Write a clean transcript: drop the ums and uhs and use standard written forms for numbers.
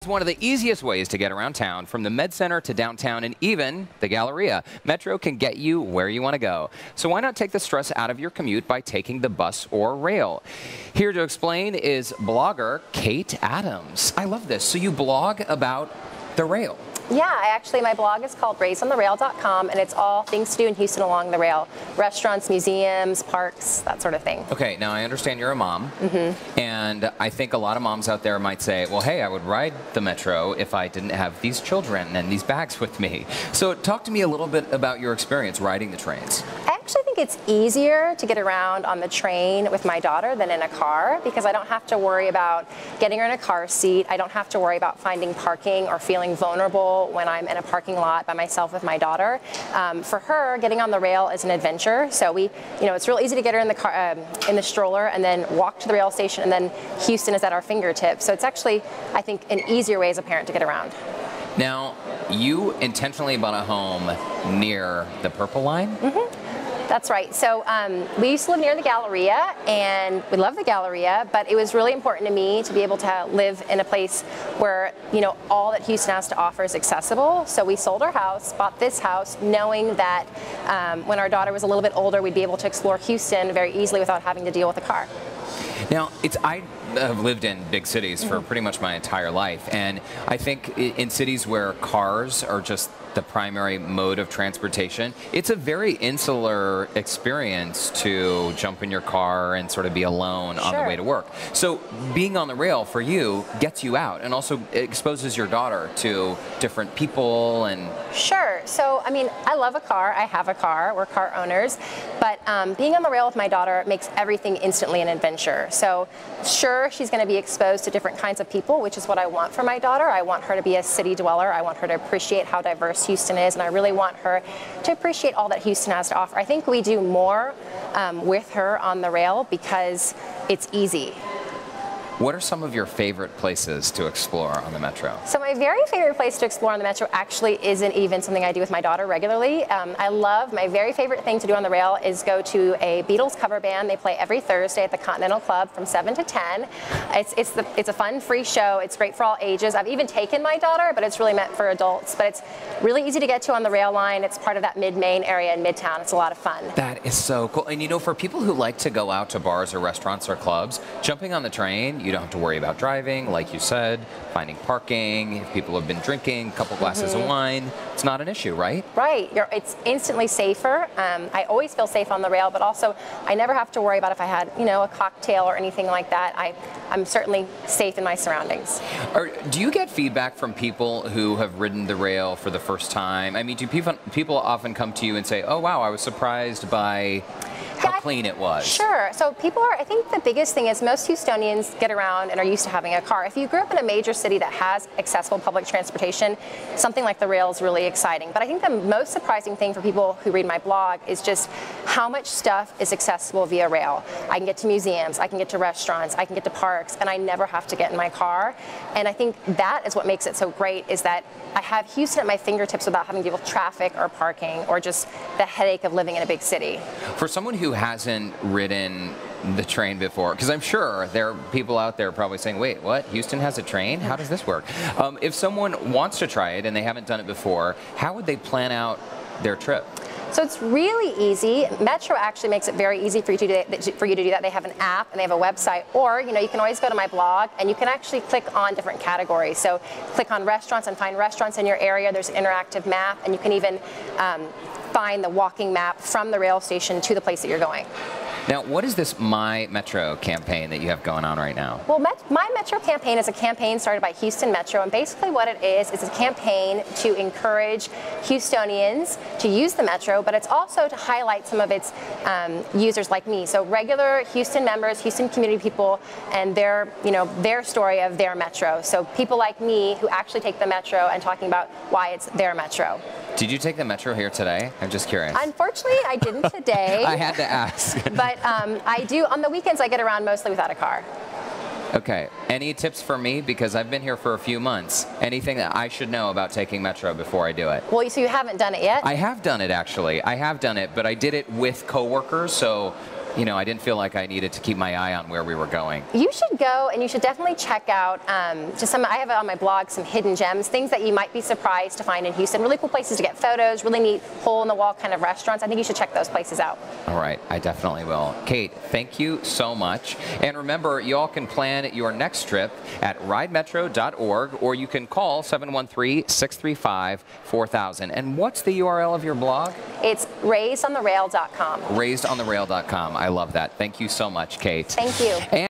It's one of the easiest ways to get around town, from the Med Center to downtown and even the Galleria. Metro can get you where you want to go. So why not take the stress out of your commute by taking the bus or rail? Here to explain is blogger Kate Adams. I love this. So you blog about the rail. Yeah, my blog is called RaisedOnTheRail.com, and it's all things to do in Houston along the rail. Restaurants, museums, parks, that sort of thing. Okay, now I understand you're a mom, and I think a lot of moms out there might say, well, hey, I would ride the Metro if I didn't have these children and these bags with me. So talk to me a little bit about your experience riding the trains. I actually think it's easier to get around on the train with my daughter than in a car, because I don't have to worry about getting her in a car seat. I don't have to worry about finding parking or feeling vulnerable when I'm in a parking lot by myself with my daughter. For her, getting on the rail is an adventure. So it's real easy to get her in the car, in the stroller, and then walk to the rail station, and then Houston is at our fingertips. So it's actually, I think, an easier way as a parent to get around. Now, you intentionally bought a home near the Purple Line? That's right. So we used to live near the Galleria, and we love the Galleria, but it was really important to me to be able to live in a place where, all that Houston has to offer is accessible. So we sold our house, bought this house, knowing that when our daughter was a little bit older, we'd be able to explore Houston very easily without having to deal with a car. Now, I have lived in big cities for pretty much my entire life, and I think in cities where cars are just the primary mode of transportation, it's a very insular experience to jump in your car and sort of be alone on the way to work. So being on the rail for you gets you out and also exposes your daughter to different people and... Sure. So, I love a car. I have a car. We're car owners. But being on the rail with my daughter makes everything instantly an adventure. So, sure, she's going to be exposed to different kinds of people, which is what I want for my daughter. I want her to be a city dweller. I want her to appreciate how diverse Houston is, and I really want her to appreciate all that Houston has to offer. I think we do more with her on the rail because it's easy. What are some of your favorite places to explore on the Metro? So my very favorite place to explore on the Metro actually isn't even something I do with my daughter regularly. My very favorite thing to do on the rail is go to a Beatles cover band. They play every Thursday at the Continental Club from 7 to 10. It's a fun, free show. It's great for all ages. I've even taken my daughter, but it's really meant for adults. But it's really easy to get to on the rail line. It's part of that mid-Main area in Midtown. It's a lot of fun. That is so cool. And for people who like to go out to bars or restaurants or clubs, jumping on the train, you don't have to worry about driving, like you said, finding parking. If people have been drinking a couple glasses of wine, it's not an issue, right? Right. It's instantly safer. I always feel safe on the rail, but also I never have to worry about if I had, a cocktail or anything like that. I'm certainly safe in my surroundings. Do you get feedback from people who have ridden the rail for the first time? Do people often come to you and say, oh, wow, I was surprised by how clean it was? Sure. So I think the biggest thing is most Houstonians get around and are used to having a car. If you grew up in a major city that has accessible public transportation, something like the rail is really exciting. But I think the most surprising thing for people who read my blog is just how much stuff is accessible via rail. I can get to museums, I can get to restaurants, I can get to parks, and I never have to get in my car. And I think that is what makes it so great, is that I have Houston at my fingertips without having to deal with traffic or parking or just the headache of living in a big city. For someone who hasn't ridden the train before, because I'm sure there are people out there probably saying, wait, what? Houston has a train? How does this work? If someone wants to try it and they haven't done it before, how would they plan out their trip? So it's really easy. Metro actually makes it very easy for you to do that. They have an app and they have a website, or you can always go to my blog and you can actually click on different categories. So click on restaurants and find restaurants in your area. There's an interactive map, and you can even find the walking map from the rail station to the place that you're going. Now, what is this My Metro campaign that you have going on right now? Well, My Metro campaign is a campaign started by Houston Metro, and basically what it is a campaign to encourage Houstonians to use the Metro, but it's also to highlight some of its users like me. So regular Houston members, Houston community people, and their story of their Metro. So people like me who actually take the Metro and talking about why it's their Metro. Did you take the Metro here today? I'm just curious. Unfortunately, I didn't today. I had to ask. But I do, on the weekends, I get around mostly without a car. Okay. Any tips for me? Because I've been here for a few months. Anything that I should know about taking Metro before I do it? Well, so you haven't done it yet? I have done it, actually. I have done it, but I did it with coworkers, so I didn't feel like I needed to keep my eye on where we were going. You should go, and you should definitely check out just some. I have on my blog some hidden gems, things that you might be surprised to find in Houston. Really cool places to get photos, really neat hole-in-the-wall kind of restaurants. I think you should check those places out. All right, I definitely will. Kate, thank you so much. And remember, you all can plan your next trip at ridemetro.org, or you can call 713-635-4000. And what's the URL of your blog? It's raisedontherail.com. Raisedontherail.com. I love that. Thank you so much, Kate. Thank you.